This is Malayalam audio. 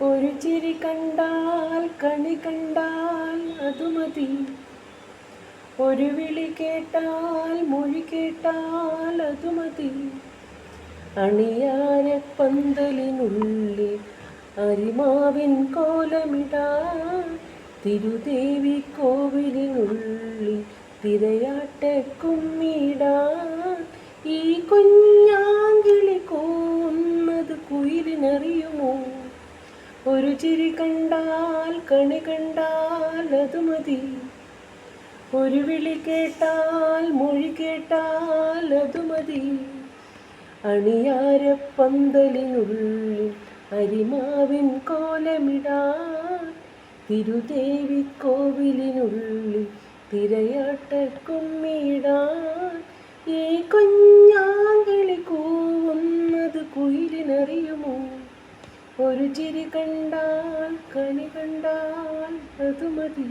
ഒരു ചിരി കണ്ടാൽ കണി കണ്ടാൽ അതുമതി. ഒരു വിളി കേട്ടാൽ മൊഴി കേട്ടാൽ അതുമതി. അണിയാരപ്പന്തലിനുള്ളിൽ അരിമാവിൻ കോലമിടാൻ, തിരുദേവി കോവിലിനുള്ളിൽ തിരയാട്ടക്കുമ്മിടാൻ. ഈ കുഞ്ഞാങ്കിളി കൂന്നത് കുയിലിനറിയുമോ? ഒരു ചിരി കണ്ടാൽ കണി കണ്ടാൽ അതുമതി. ഒരു വിളി കേട്ടാൽ മൊഴി കേട്ടാൽ അതുമതി. അണിയാരപ്പന്തലിനുള്ളിൽ അരിമാവിൻ കോലമിടാൻ, തിരുദേവി കോവിലിനുള്ളിൽ തിരയാട്ടക്കുമ്മിടാൻ. ഈ കുഞ്ഞാങ്കിളി കൂവുന്നത് കുയിലിനറിയുമോ? ഒരു ചിരി കണ്ടാൽ കണി കണ്ടാൽ അതുമതി.